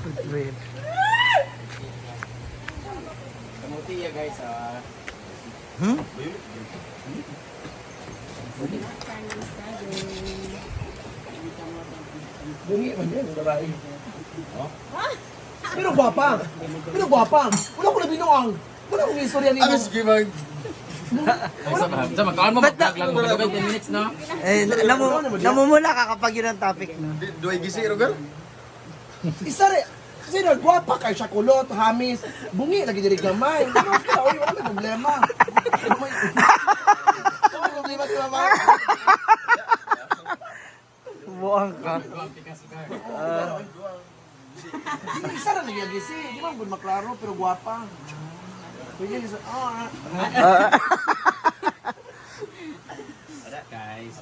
Wait. Kamuti ya guys, Hmm? Bungi man yan, ang babae. Pero gwapa. Pero gwapa. Wala ko na binuang. Wala akong istorya nito. Ano sige mag... sa magkaon mo mag-vlog lang mga 20 minutes no? Eh, namumula ka kapag yun ang topic na. Duay gisi, Roger? Isa rin. Kasi na, gwapa kay siya kulot, hamis. Bungi, lagi diri gamay. Ano ka? Uy, wala may problema. Wala may problema si mama. Buang ka. Isa rin nagyagisi. Di ba ang maklaro, pero gwapa. Pwede isa, Guys.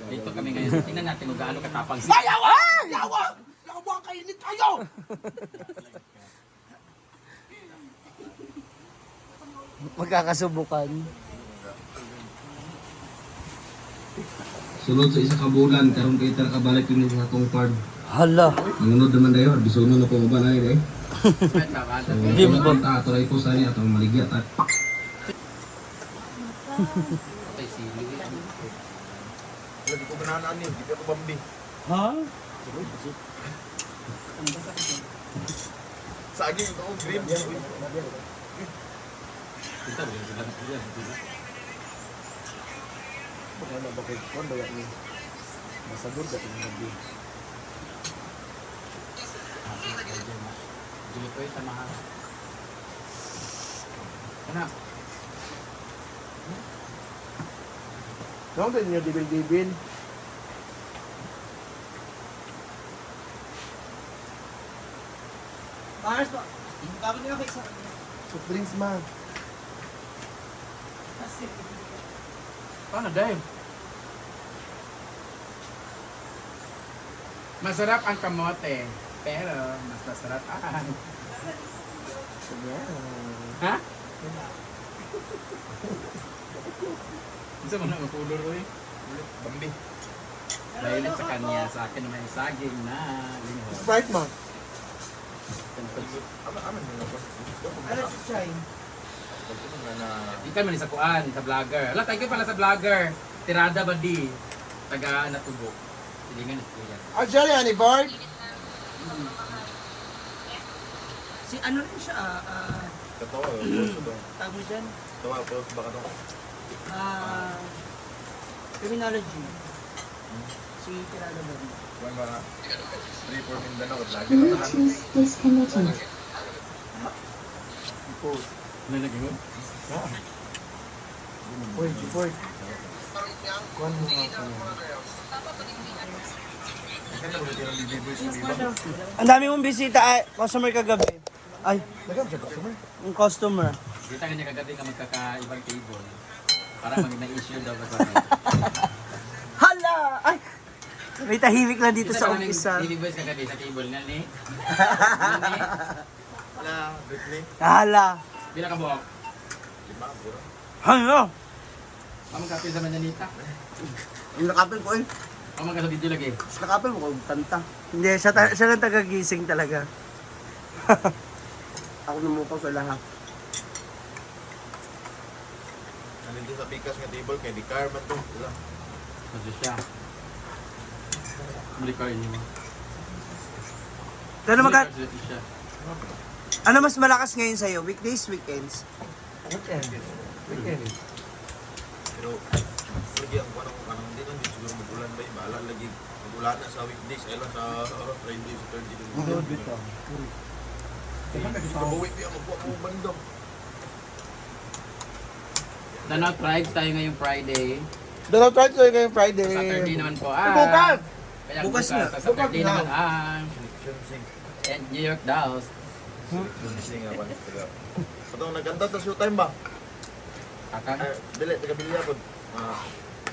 Dito kami ngayon. Tingnan natin kung gaano katapang si... Yawa! Yawa! Yawa, kainit kayo! Magkakasubukan. Sunod sa isa ka bulan, karon kay tar kabalik yun sa akong farm. Hala. Nangunod naman dayo, bisuno na ko ubanay eh. Bimbo. Atoray ko sa niya atong maligyat at Lagi ko bananaan ni, hindi ako bambi. Ha? Saging ito, green. Baka na bakit ko, bayak ni. Masagur ka tingin gabi. Dili ko sa mahal. Anak, Naon din niya dibil-dibil. Mars pa. Tapos nila kay sa... Soft drinks ma. paano Dave? Masarap ang kamote, pero mas masarap ang... Ha? Isa mo na makulor ko eh. Bambi. Dahil sa kanya, sa akin naman yung saging na linhod. Sprite ma. Aman mo na ko. Ano si Chay? Di ka man sa kuan, sa vlogger. Ala, thank you pala sa vlogger. Tirada ba di? Taga Natubo. Silingan at kuya. Ah, Jerry, honey bar? Si ano rin siya, Katawa, post ito. tawag mo dyan? Katawa, post ba ka ito? Criminology. Si Tirada ba rin? Kuwan ba nga? 3-4 Mindanao, lagi na tahan. Bluetooth disconnected. Ano lagi mo? Uy, Juport. Kuhan mo nga ako. Kaya ulit yung delivery sa Viva. Ang dami mong bisita, customer kagabi. Ay, Nagam siya customer. yung customer. Kita kanya kagabi ka magkakaibang table. Para mag na-issue daw ba sa Hala! Ay! May tahimik lang dito sa umpisa. Daily boys kagabi sa table nga ni. Wala, Britney. Hala! Bila ka buhok? 5, bro. Hala! Amang kapil sa manyanita. Yung nakapil ko eh. Amang ka sa video lagi. Nakapil mo kung kanta. Hindi, siya lang tagagising talaga. Ako numukaw sa lahat. Nandito sa pikas nga table, kaya di car man to. Wala. Kasi siya. Muli ka inyo. Ano magka... Siya. Ano mas malakas ngayon sa'yo? Weekdays, weekends? Weekend. Weekend. Pero, lagi ang kanang hindi lang, di siguro magulan ba yung bahala lagi. Magulan na sa weekdays, ay lang sa Friday, sa Thursday. Load dito. Kabawi niya, magbuwa mo bandang. Tanaw tribes tayo ngayong Friday. Dalaw try to ngayong Friday. Saturday naman po Bukas! Kaya Bukas na. Sa Saturday Bukas na. naman and New York Dolls. Sing nga ba? Patong nagkanta sa showtime ba? Kakang. Dili, taga-bili ako.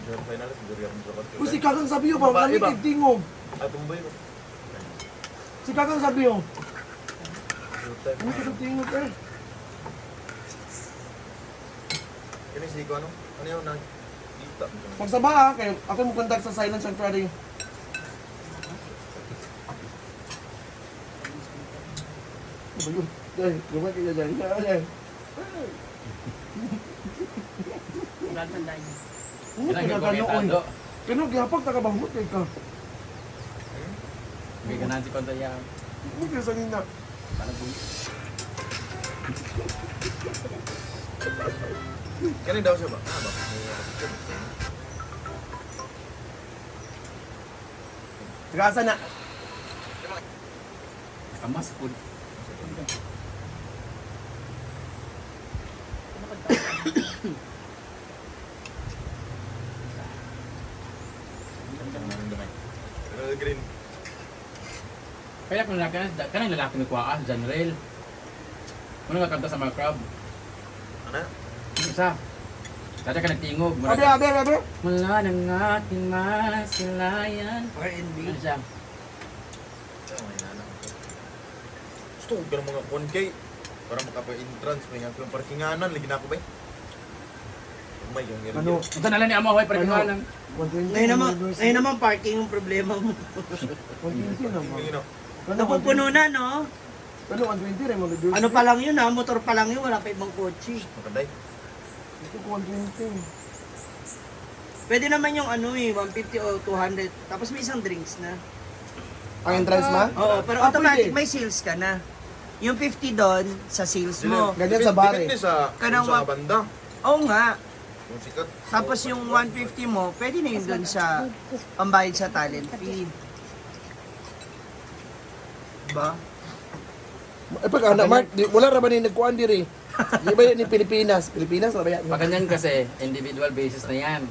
Grand finalist, siguro yung sa Uy, si Kakang sabi yun, parang Iba. kami tingog. Ay, tumboy ko. Si Kakang sabi yun. Showtime. Ano ka tingog eh? Kini si ko ano? Ano yun? Kita. Magsaba ha, kayo ako mo contact sa Silence on Friday. Ayun. Dahil, lumaki ka dyan. Dahil. Ano Kailangan ka ko na Tado. Kano, gihapag nakabahot kay ka. May ganan si Konto yan. Ano kaya sa nina? Parang Kanin daw siya ba? Ah, ba? Gasa na. kamas food. Pero green. Kaya kung lalaki na, kanang lalaki may kuha ka, John Rail. Ano nga kanta sa mga crowd? Ano? Isa. Dati ka nagtingog. Abi. Mula ng ating masilayan. R&B. Ano siya? Gusto ko ng mga 1K para makapa-entrance. May nga yung parkinganan. Lagi na ako ba? Oh my God. Ano? Ito na lang ni Amo, hoy, para Ano? kuha lang. 120. Ngayon naman parking yung problema mo. 120 naman. Napupuno na, no? Ano, 120 rin mo. Ano pa lang yun, ha? Motor pa lang yun, wala pa ibang kotse. Makaday. Ito ko 120. Pwede naman yung ano eh, 150 o 200. Tapos may isang drinks na. Ang entrance ma? Oo, pero Ah, automatic pwede. may sales ka na. Yung 50 doon, sa sales mo. Ganyan sa bare. Depende sa, Kanang sa wa- banda. Oo nga. Kung sikat. Tapos yung 150 mo, pwede na yun doon sa pambayad sa talent fee. Diba? Eh pag anak Mark, wala ra ba ni nagkuan diri? Di ba yan ni Pilipinas? Pilipinas na ba yan? Pag ganyan kasi, individual basis na yan.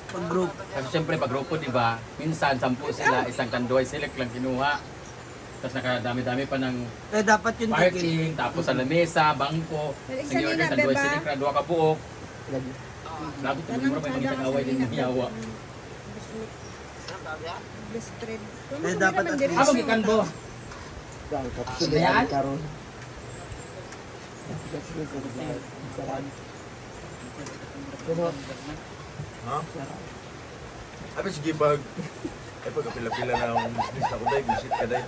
Pag group. Kasi siyempre pag grupo, di ba, minsan 10 sila, isang kanduay select lang kinuha. Tapos nakadami-dami pa ng Eh, dapat yung ticket. parking, tapos sa lamesa, bangko. Isa Sige, nila, kanduay beba. select, radwa ka buok. Lagot ko mura pa yung pangitang away din yung yawa. Best friend. Eh, dapat at least. Habang ikan bo. Dahil kapsul Ayan. na karon. Ha? Abi sige pag ay pagkapila-pila na ang business na ko dahil, visit ka dahil.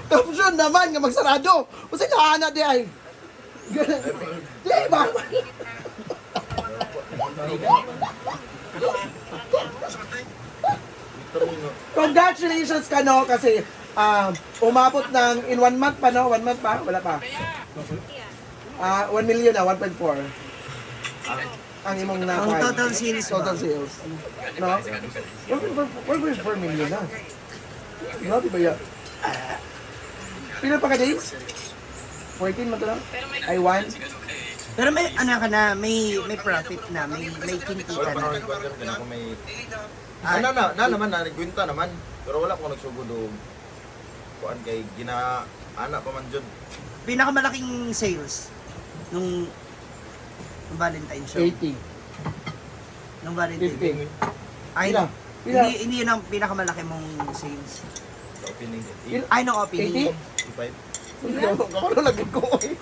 Tapos yun naman nga magsarado. Kasi kahana di ay. Di ba? Congratulations ka no kasi umabot ng in 1 month pa no? 1 month pa? Wala pa. 1 million na, 1.4. Ang imong na Ang total sales ba? Total sales. No? 1.4 million na. Grabe ba yan? Pila pa ka days? 14 mo to lang? Ay, 1? Pero may ano ka na, may profit na, may kinti Wala ka pa na. naman ko din ako may... na naman, nagkwenta naman. Pero wala ko nagsugod o... Kuan kay gina-ana pa man dyan. Pinakamalaking sales nung Valentine show. 80. Nung Valentine. 50. Ay, Pila? Pila? hindi yun ang pinakamalaki mong sales. Sa opening. Ay, nung opening. 85. Ano lagi ko eh.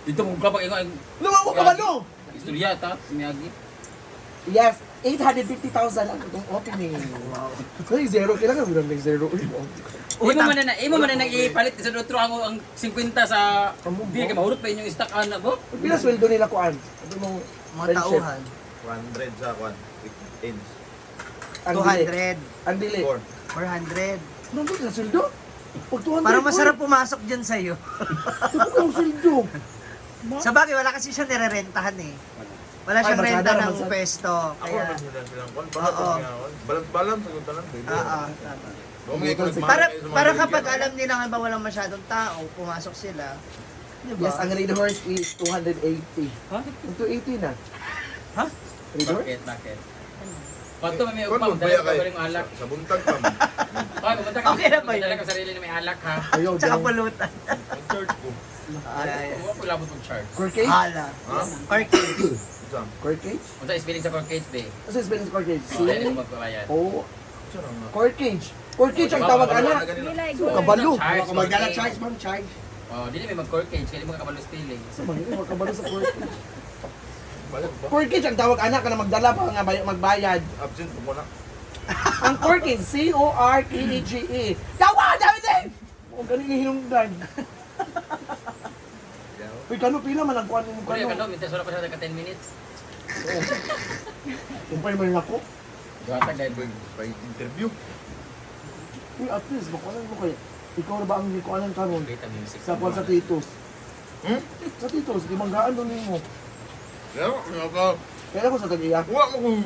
Dito kung kapag ingo, Lumawa ka ba no? istorya ta, miyagi. Yes, 850,000 ang itong opening. Wow. Ay, zero. Kailangan mo lang ng zero. Imo man na ipalit sa otro ang 50 sa Amo, di ka mahurot pa inyong stock ana bo. Pila sweldo nila kuan? Ito mong Mga friendship. tauhan. 100 sa kuan. Ends. Ang dili. 200. Ang dili. 400. Nandun na sweldo? Pag 200. Parang masarap pumasok dyan sa'yo. Ito ang sweldo. Sa bagay, wala kasi siya nirerentahan eh. Wala siyang Ay, renta masyado ng naman sa- pwesto. Ako Kaya, naman sila silang kuan. Oo. Balance sagot na lang. tama. Bumili ko nagmahal Para, kayo sa mga para bigyan. kapag alam nila nga ba walang masyadong tao, pumasok sila. Diba? Yes, ang red horse is 280. Ha? 280 na. Ha? Red horse? Bakit? Pato may Kuan upam mo baya dahil kay ka alak. sa buntag pa. Ay, pumunta ka. Okay na ba yun? Dala ka sarili na may alak ha. Ayaw Tsaka daw. pulutan. Ang church ko. Ay, Huwag ko labot ng charge. Corkage? hala. Ha? Parking. Isang. Corkage? Unsa spelling sa corkage day? Ano sa spelling sa corkage? Oh, dahil mo magbabayad. Oh, Sarang nga. corkage. Corkage ang tawag ana. Nila, Kabalo. Charge, Magdala corkage. charge ma'am, charge. Oh, dili may mag-corkage, kaya di mo kakabalo spelling. Sa mga hindi makabalo sa corkage. Balik ba? Corkage ang tawag ana ka na magdala pa nga magbayad. Absent po mo na. Ang corkage, C-O-R-K-A-G-E. Yawa! Dami din! Kung galing hinungdan. Uy, kano pila man ang kuhan mo Kuya, kano. mintas wala pa siya ka 10 minutes. Kumpay mo rin ako. Gatag dahil By interview. Uy, at least, makuhanan mo kayo. Ikaw na ba ang likuanan karon Data music. sa kuhan sa Titos? Hmm? Sa Titos, di manggaan doon mo. Kaya nga, Kaya ako sa tag-iya. huwag mo kung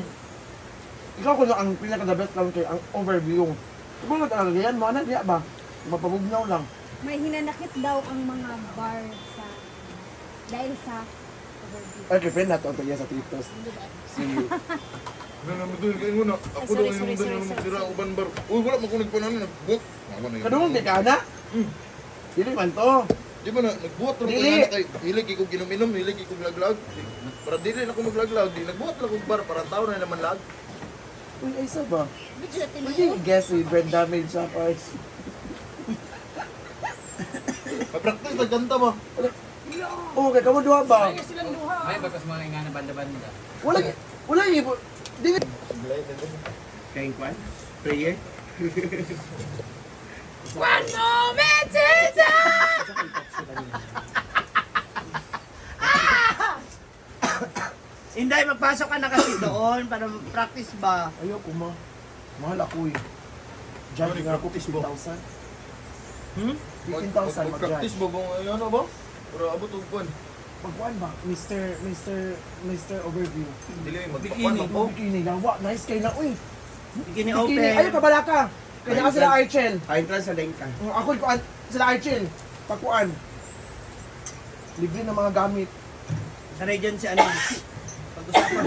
Ikaw ko na ang pinaka-the best lang kay ang overview. Kung mga talagaan mo, ano, diya ba? Mapabugnaw lang. May hinanakit daw ang mga bar sa dahil sa overview. Ay, kay friend nato ang tag-iya sa Titos. Si... nanamidul kayo muna. Ako daw yung nundan yung magsira uban bar. Uy, wala makunig pa namin. Nagbuot. Ako na yun. Kadungog di ka na? Dili man to. Di ba na, nagbuot lang ko Dili. na kay hilig ko ginom-inom, hilig ko maglag-lag. Para dili na ako maglag-lag, di nagbuot lang ko bar para tao na naman lag. Uy, ay isa ba? Pwede yung guess si brain damage sa parts. Mag-practice, nagkanta ba? Oo, kay kamo duha ba? May bakas mga nga na banda-banda. Wala yung... Dili... Kayong kwan? Prayer? One moment, Jesus! Inday, magpasok ka na kasi doon para practice ba? Ayoko ma. Mahal ako eh. Judge nga ako 15,000. Hmm? 15,000 Mag-practice mag-judge. ba kung ano ba? Para abot og kwan. Pagkuhan ba? Mr. Overview. Dili Bikini. magpakuan man ko. Oh, bikini lang. Wa, nice kayo na. Uy, Bikini bikini. open. Ayaw ka bala ka. Kaya ka sila Archel. Ayun ka sa link ka. Ako kuan sila Archel. Pagkuhan. Libre na mga gamit. Sanay dyan si ano. Pag-usapan.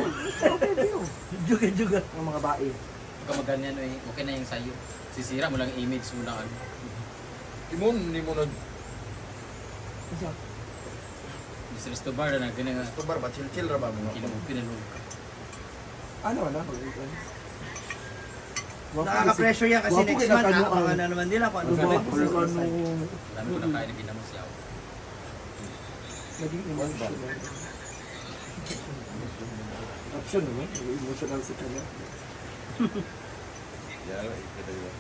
Overview. Juga-juga. Ng mga bae. Huwag ka maganyan eh. Okay na yung sayo. Sisira mo lang yung image mo na ano. Timon, hindi mo nag... Isa. Mr. Stobar na ganyan nga. Ito bar ba? Chill-chill ra ba mo? Pinalog ka. Ano na? Pag-usapan. Nakaka-pressure yan kasi Wapo next kita month kanuan. abangan na naman nila kung ano Ano ba ba? yung Kung ano... Dami ko na kaya na ginamos yaw. Naging emotional. Option no? Naging emotional si kanya. Yara, ito yun.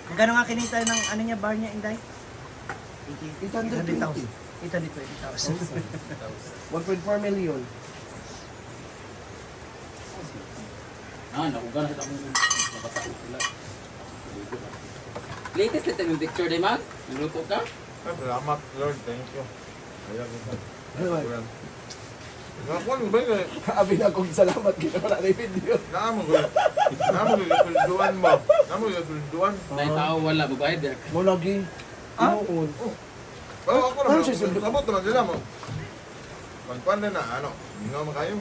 Magkano nga kinita ng ano niya, bar niya, Inday? 820,000. 820,000. 1.4 million. Nakugan na akong nakatao sila. Latest na yung picture, di man? Naluto ka? Salamat, Lord. Thank you. Ayaw kita. Ayun. Nakakuan mo ba yun? Abi na kong salamat kita wala na yung video. Naamo ko. Naamo ko yung mo. Naamo yung sulduan. Dahil tao wala, babayad ya. Mo lagi. Ah? Inuun. Oo, ako Ano naman. siya suldo? Sabot naman sila mo. Pagkuan na ano. Hindi naman kayo.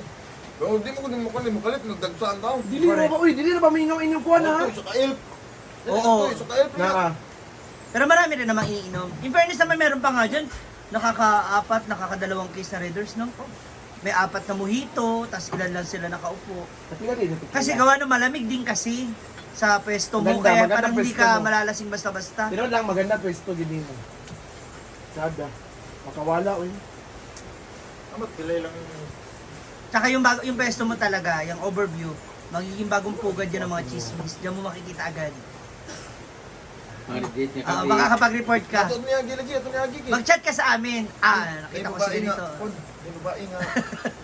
Pero di mo ko din mo kalit. Nagdagsaan tao. Dili na ba? Uy, dili na ba mingaw inyong kuha na ha? Sa kailp. Oo. Sa kailp na. Naa. Pero marami rin namang iinom. In fairness naman, meron pa nga dyan. Nakaka-4, nakaka-2 case na Raiders, no? May 4 na mojito, tas ilan lang sila nakaupo. Kapila din ito. Kasi gawa ng malamig din kasi sa pwesto mo. Maganda, Kaya maganda parang hindi pwesto ka mo. malalasing basta-basta. Pero lang maganda pwesto gini mo. Sada. Makawala uy. Amat pilay lang yung... Tsaka yung pwesto mo talaga, yung overview, magiging bagong pugad yan ng mga chismis. Diyan mo makikita agad. Mga date niya Ah, kami. baka kapag-report ka. Ato niya gilagi, ato niya gigi. Mag-chat ka sa amin. Nakita ko sila dito. May babae nga.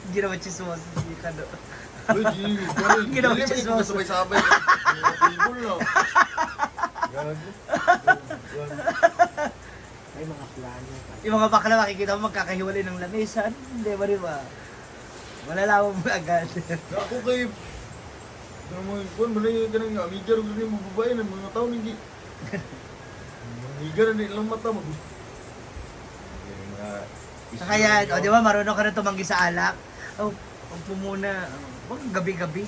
Hindi naman chismos. Hindi ka do. Uy, Gigi. Ginawa Dili siya man sa yung sabay-sabay. Pilbul no. Gago. Ay mga plano. Yung mga bakla makikita mo magkakahiwalay ng lamisan. Hindi ba rin ba? Malalaman mo agad. Ako kay... Ano mo, kung malay ka ng amiga rin rin mo babae ng mga tao hindi. Amiga rin ilang mata mo. Saka yan, o di ba marunong ka na tumanggi sa alak? Oh, upo muna. Huwag gabi-gabi.